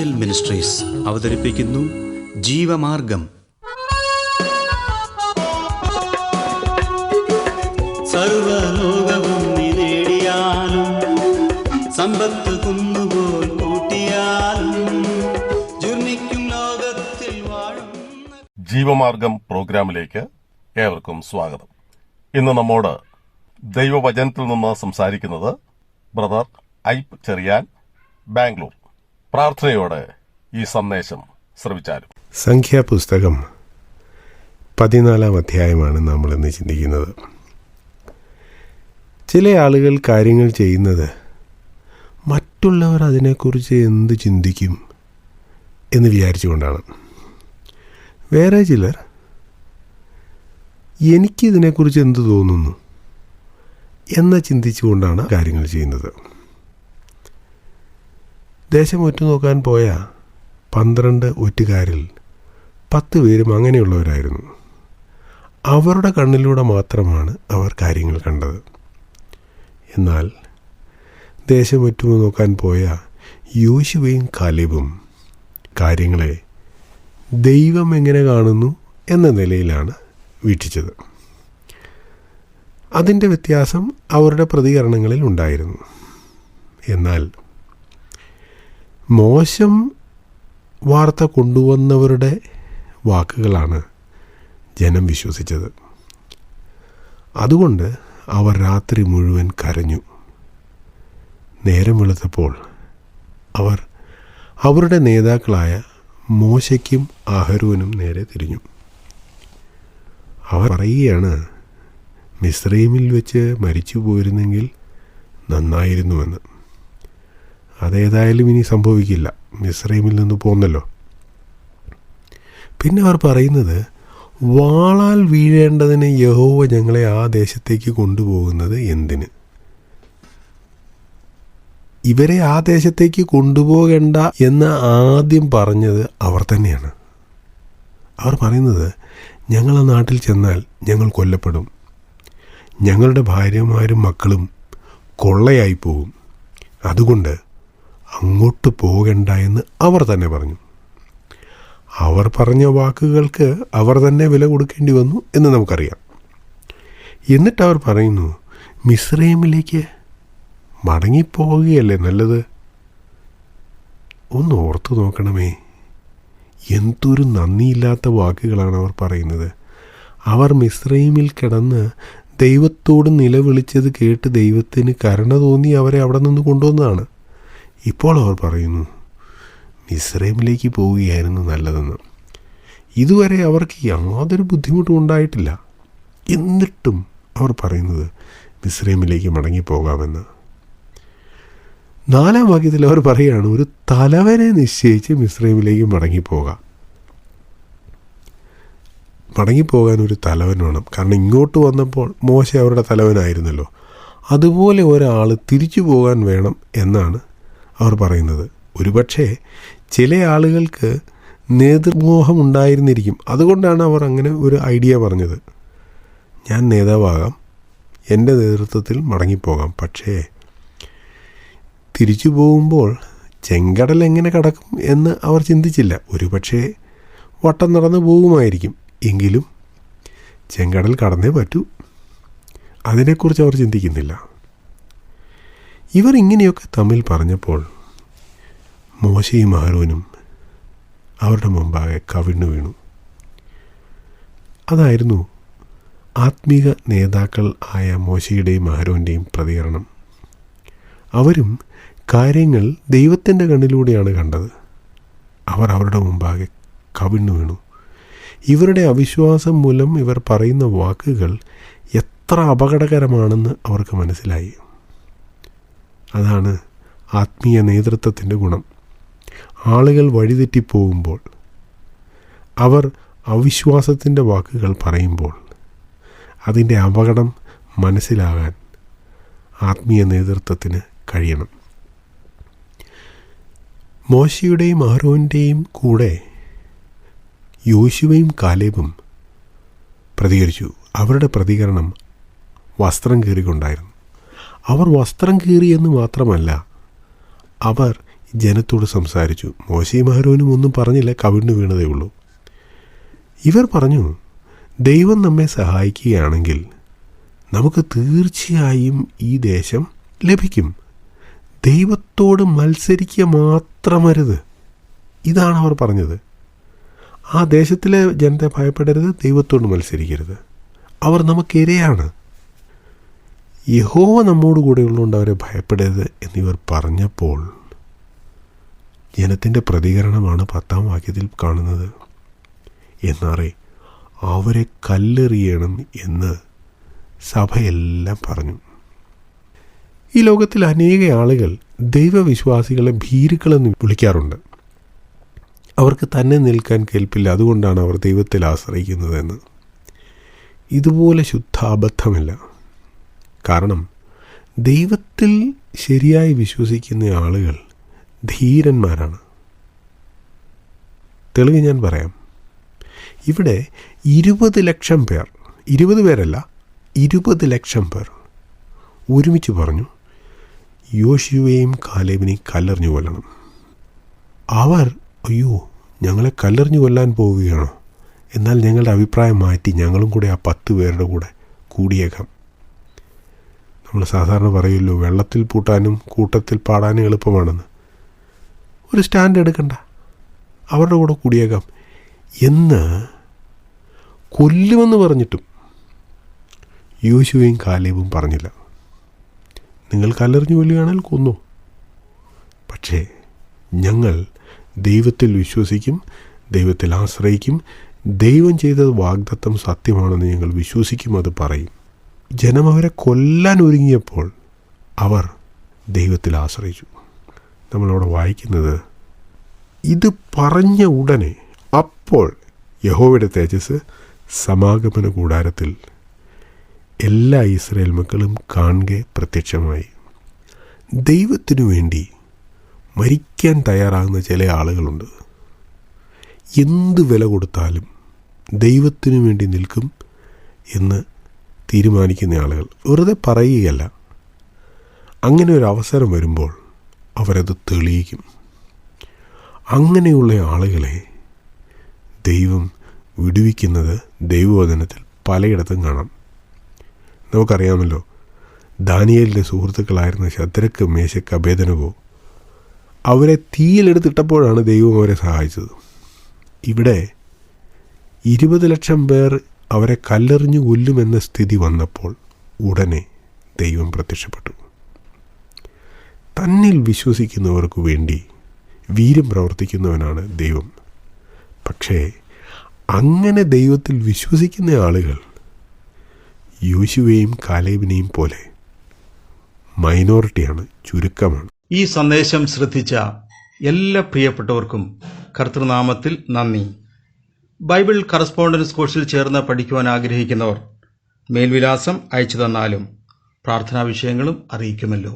Angel ministries അവതരിപ്പിക്കുന്നു ജീവമാർഗം. സർവലോകവും നേടിയാലും സമ്പത്ത് കുന്നുപോൽ കൂട്ടിയാലും ജുർമിക്കും ലോകത്തിൽ വാഴും. ജീവമാർഗം പ്രോഗ്രാമിലേക്ക് ഏവർക്കും സ്വാഗതം. ഇന്ന് നമ്മോട് ദൈവവചനത്തിൽ നിന്ന് സംസാരിക്കുന്നത് ബ്രദർ ഐപ്പ് ചെറിയാൻ, ബാംഗ്ലൂർ. പ്രാർത്ഥനയോടെ ഈ സന്ദേശം ശ്രവിച്ചാലും. സംഖ്യാപുസ്തകം 14 അധ്യായമാണ് നമ്മൾ ഇന്ന് ചിന്തിക്കുന്നത്. ചില ആളുകൾ കാര്യങ്ങൾ ചെയ്യുന്നത് മറ്റുള്ളവർ അതിനെക്കുറിച്ച് എന്ത് ചിന്തിക്കും എന്ന് വിചാരിച്ചുകൊണ്ടാണ്. വേറെ ചിലർ എനിക്കിതിനെക്കുറിച്ച് എന്ത് തോന്നുന്നു എന്ന് ചിന്തിച്ചുകൊണ്ടാണ് കാര്യങ്ങൾ ചെയ്യുന്നത്. ദേശം ഒറ്റുനോക്കാൻ പോയ 12 ഒറ്റുകാരിൽ 10 പേരും അങ്ങനെയുള്ളവരായിരുന്നു. അവരുടെ കണ്ണിലൂടെ മാത്രമാണ് അവർ കാര്യങ്ങൾ കണ്ടത്. എന്നാൽ ദേശം ഒറ്റുനോക്കാൻ പോയ യോശുവയും കാലേബും കാര്യങ്ങളെ ദൈവം എങ്ങനെ കാണുന്നു എന്ന നിലയിലാണ് വീക്ഷിച്ചത്. അതിൻ്റെ വ്യത്യാസം അവരുടെ പ്രതികരണങ്ങളിൽ ഉണ്ടായിരുന്നു. എന്നാൽ മോശം വാർത്ത കൊണ്ടുവന്നവരുടെ വാക്കുകളാണ് ജനം വിശ്വസിച്ചത്. അതുകൊണ്ട് അവർ രാത്രി മുഴുവൻ കരഞ്ഞു. നേരം വെളുത്തപ്പോൾ അവർ അവരുടെ നേതാക്കളായ മോശയ്ക്കും അഹരോനും നേരെ തിരിഞ്ഞു. അവർ പറയുകയാണ്, മിസ്രൈമിൽ വെച്ച് മരിച്ചു പോയിരുന്നെങ്കിൽ നന്നായിരുന്നുവെന്ന്. അതേതായാലും ഇനി സംഭവിക്കില്ല, മിസ്രൈമിൽ നിന്ന് പോന്നല്ലോ. പിന്നെ അവർ പറയുന്നത്, വാളാൽ വീഴേണ്ടതിന് യഹോവ ഞങ്ങളെ ആ ദേശത്തേക്ക് കൊണ്ടുപോകുന്നത് എന്തിന്? ഇവരെ ആ ദേശത്തേക്ക് കൊണ്ടുപോകേണ്ട എന്ന് ആദ്യം പറഞ്ഞത് അവർ തന്നെയാണ്. അവർ പറയുന്നത്, ഞങ്ങൾ ആ നാട്ടിൽ ചെന്നാൽ ഞങ്ങൾ കൊല്ലപ്പെടും, ഞങ്ങളുടെ ഭാര്യമാരും മക്കളും കൊള്ളയായി പോകും, അതുകൊണ്ട് അങ്ങോട്ട് പോകണ്ട എന്ന് അവർ തന്നെ പറഞ്ഞു. അവർ പറഞ്ഞ വാക്കുകൾക്ക് അവർ തന്നെ വില കൊടുക്കേണ്ടി വന്നു എന്ന് നമുക്കറിയാം. എന്നിട്ട് അവർ പറയുന്നു, മിസ്രൈമിലേക്ക് മടങ്ങിപ്പോവുകയല്ലേ നല്ലത്. ഒന്ന് ഓർത്തു നോക്കണമേ, എന്തൊരു നന്ദിയില്ലാത്ത വാക്കുകളാണ് അവർ പറയുന്നത്. അവർ മിസ്രൈമിൽ കിടന്ന് ദൈവത്തോട് നിലവിളിച്ചത് കേട്ട് ദൈവത്തിന് കരുണ തോന്നി അവരെ അവിടെ നിന്ന് കൊണ്ടുവന്നതാണ്. ഇപ്പോൾ അവർ പറയുന്നു, മിസ്രൈമിലേക്ക് പോവുകയായിരുന്നു നല്ലതെന്ന്. ഇതുവരെ അവർക്ക് യാതൊരു ബുദ്ധിമുട്ടും ഉണ്ടായിട്ടില്ല. എന്നിട്ടും അവർ പറയുന്നത് മിസ്രൈമിലേക്ക് മടങ്ങിപ്പോകാമെന്ന്. 4-ാം വാക്യത്തിൽ അവർ പറയുകയാണ്, ഒരു തലവനെ നിശ്ചയിച്ച് മിസ്രൈമിലേക്ക് മടങ്ങിപ്പോകാൻ ഒരു തലവൻ വേണം. കാരണം ഇങ്ങോട്ട് വന്നപ്പോൾ മോശ അവരുടെ തലവനായിരുന്നല്ലോ. അതുപോലെ ഒരാൾ തിരിച്ചു പോകാൻ വേണം എന്നാണ് അവർ പറയുന്നത്. ഒരുപക്ഷെ ചില ആളുകൾക്ക് നേതൃമോഹം ഉണ്ടായിരുന്നിരിക്കും. അതുകൊണ്ടാണ് അവർ അങ്ങനെ ഒരു ഐഡിയ പറഞ്ഞത്. ഞാൻ നേതാവാകാം, എൻ്റെ നേതൃത്വത്തിൽ മടങ്ങിപ്പോകാം, പക്ഷേ തിരിച്ചു പോകുമ്പോൾ ചെങ്കടൽ എങ്ങനെ കടക്കും എന്ന് അവർ ചിന്തിച്ചില്ല. ഒരുപക്ഷെ വട്ടം നടന്നു പോകുമായിരിക്കും, എങ്കിലും ചെങ്കടൽ കടന്നേ പറ്റൂ. അതിനെക്കുറിച്ച് അവർ ചിന്തിക്കുന്നില്ല. ഇവർ ഇങ്ങനെയൊക്കെ തമ്മിൽ പറഞ്ഞപ്പോൾ മോശയും അഹരോനും അവരുടെ മുമ്പാകെ കവിണ്ണു വീണു. അതായിരുന്നു ആത്മീക നേതാക്കൾ ആയ മോശയുടെയും അഹരോൻ്റെയും പ്രതികരണം. അവരും കാര്യങ്ങൾ ദൈവത്തിൻ്റെ കണ്ണിലൂടെയാണ് കണ്ടത്. അവർ അവരുടെ മുമ്പാകെ കവിണ്ണു വീണു. ഇവരുടെ അവിശ്വാസം മൂലം ഇവർ പറയുന്ന വാക്കുകൾ എത്ര അപകടകരമാണെന്ന് അവർക്ക് മനസ്സിലായി. അതാണ് ആത്മീയ നേതൃത്വത്തിൻ്റെ ഗുണം. ആളുകൾ വഴിതെറ്റിപ്പോകുമ്പോൾ, അവർ അവിശ്വാസത്തിൻ്റെ വാക്കുകൾ പറയുമ്പോൾ അതിൻ്റെ അപകടം മനസ്സിലാകാൻ ആത്മീയ നേതൃത്വത്തിന് കഴിയണം. മോശയുടെയും അഹരോൻ്റെയും കൂടെ യോശുവയും കാലേബും പ്രതികരിച്ചു. അവരുടെ പ്രതികരണം വസ്ത്രം കീറിക്കൊണ്ടായിരുന്നു. അവർ വസ്ത്രം കീറിയെന്ന് മാത്രമല്ല, അവർ ജനത്തോട് സംസാരിച്ചു. മോശയും അഹരോനും ഒന്നും പറഞ്ഞില്ല, കവിണ്ണു വീണതേ ഉള്ളൂ. ഇവർ പറഞ്ഞു, ദൈവം നമ്മെ സഹായിക്കുകയാണെങ്കിൽ നമുക്ക് തീർച്ചയായും ഈ ദേശം ലഭിക്കും. ദൈവത്തോട് മത്സരിക്കുക മാത്രമരുത്. ഇതാണ് അവർ പറഞ്ഞത്. ആ ദേശത്തിലെ ജനത്തെ ഭയപ്പെടരുത്, ദൈവത്തോട് മത്സരിക്കരുത്. അവർ നമുക്കിരയാണ്. യഹോവ നമ്മോട് കൂടെ ഉള്ളതുകൊണ്ട് അവരെ ഭയപ്പെടരുത് എന്നിവർ പറഞ്ഞപ്പോൾ ജനത്തിൻ്റെ പ്രതികരണമാണ് 10-ാം വാക്യത്തിൽ കാണുന്നത്. എന്നാറേ അവരെ കല്ലെറിയണം എന്ന് സഭയെല്ലാം പറഞ്ഞു. ഈ ലോകത്തിൽ അനേക ആളുകൾ ദൈവവിശ്വാസികളെ ഭീരുക്കളെന്ന് വിളിക്കാറുണ്ട്. അവർക്ക് തന്നെ നിൽക്കാൻ കേൾപ്പില്ല, അതുകൊണ്ടാണ് അവർ ദൈവത്തിൽ ആശ്രയിക്കുന്നതെന്ന്. ഇതുപോലെ ശുദ്ധ അബദ്ധമില്ല. കാരണം ദൈവത്തിൽ ശരിയായി വിശ്വസിക്കുന്ന ആളുകൾ ധീരന്മാരാണ്. തെളിവ് ഞാൻ പറയാം. ഇവിടെ 20 ലക്ഷം പേർ, 20 പേരല്ല 20 ലക്ഷം പേർ ഒരുമിച്ച് പറഞ്ഞു, യോശുവയെയും കാലേബിനെയും കല്ലെറിഞ്ഞു കൊല്ലണം. അവർ, അയ്യോ ഞങ്ങളെ കല്ലെറിഞ്ഞു കൊല്ലാൻ പോവുകയാണോ, എന്നാൽ ഞങ്ങളുടെ അഭിപ്രായം മാറ്റി ഞങ്ങളും കൂടെ ആ 10 പേരുടെ കൂടെ കൂടിയേക്കാം. നമ്മൾ സാധാരണ പറയുമല്ലോ, വെള്ളത്തിൽ പൂട്ടാനും കൂട്ടത്തിൽ പാടാനും എളുപ്പമാണെന്ന്. ഒരു സ്റ്റാൻഡ് എടുക്കണ്ട, അവരുടെ കൂടെ കൂടിയേക്കാം എന്ന് കൊല്ലുമെന്ന് പറഞ്ഞിട്ടും യോശുവയും കാലേബും പറഞ്ഞില്ല. നിങ്ങൾ കല്ലെറിഞ്ഞു കൊല്ലുകയാണെങ്കിൽ കൊന്നു, പക്ഷേ ഞങ്ങൾ ദൈവത്തിൽ വിശ്വസിക്കും, ദൈവത്തിൽ ആശ്രയിക്കും, ദൈവം ചെയ്തത് വാഗ്ദത്തം സത്യമാണെന്ന് ഞങ്ങൾ വിശ്വസിക്കും, അത് പറയും. ജനം അവരെ കൊല്ലാൻ ഒരുങ്ങിയപ്പോൾ അവർ ദൈവത്തിൽ ആശ്രയിച്ചു. നമ്മളവിടെ വായിക്കുന്നത്, ഇത് പറഞ്ഞ ഉടനെ അപ്പോൾ യഹോവയുടെ തേജസ് സമാഗമന കൂടാരത്തിൽ എല്ലാ ഇസ്രായേൽ മക്കളും കാണെ പ്രത്യക്ഷമായി. ദൈവത്തിനു വേണ്ടി മരിക്കാൻ തയ്യാറാകുന്ന ചില ആളുകളുണ്ട്. എന്ത് വില കൊടുത്താലും ദൈവത്തിനു വേണ്ടി നിൽക്കും എന്ന് തീരുമാനിക്കുന്ന ആളുകൾ. വെറുതെ പറയുകയല്ല, അങ്ങനെ ഒരു അവസരം വരുമ്പോൾ അവരത് തെളിയിക്കും. അങ്ങനെയുള്ള ആളുകളെ ദൈവം വിടുവിക്കുന്നത് ദൈവവചനത്തിൽ പലയിടത്തും കാണാം. നമുക്കറിയാമല്ലോ, ദാനിയേലിൻ്റെ സുഹൃത്തുക്കളായിരുന്ന ശദ്രക്ക്, മേശക്ക്, അബേദനഗോ അവരെ തീയിലെടുത്തിട്ടപ്പോഴാണ് ദൈവം അവരെ സഹായിച്ചത്. ഇവിടെ 20 ലക്ഷം പേർ അവരെ കല്ലെറിഞ്ഞു കൊല്ലുമെന്ന സ്ഥിതി വന്നപ്പോൾ ഉടനെ ദൈവം പ്രത്യക്ഷപ്പെട്ടു. തന്നിൽ വിശ്വസിക്കുന്നവർക്ക് വേണ്ടി വീര്യം പ്രവർത്തിക്കുന്നവനാണ് ദൈവം. പക്ഷേ അങ്ങനെ ദൈവത്തിൽ വിശ്വസിക്കുന്ന ആളുകൾ യോശുവയെയും കാലേബിനെയും പോലെ മൈനോറിറ്റിയാണ്, ചുരുക്കമാണ്. ഈ സന്ദേശം ശ്രദ്ധിച്ച എല്ലാ പ്രിയപ്പെട്ടവർക്കും കർത്തൃനാമത്തിൽ നന്ദി. ബൈബിൾ കറസ്പോണ്ടൻസ് കോഴ്സിൽ ചേർന്ന് പഠിക്കുവാൻ ആഗ്രഹിക്കുന്നവർ മേൽവിലാസം അയച്ചു തന്നാലും പ്രാർത്ഥനാ വിഷയങ്ങളും അറിയിക്കുമല്ലോ.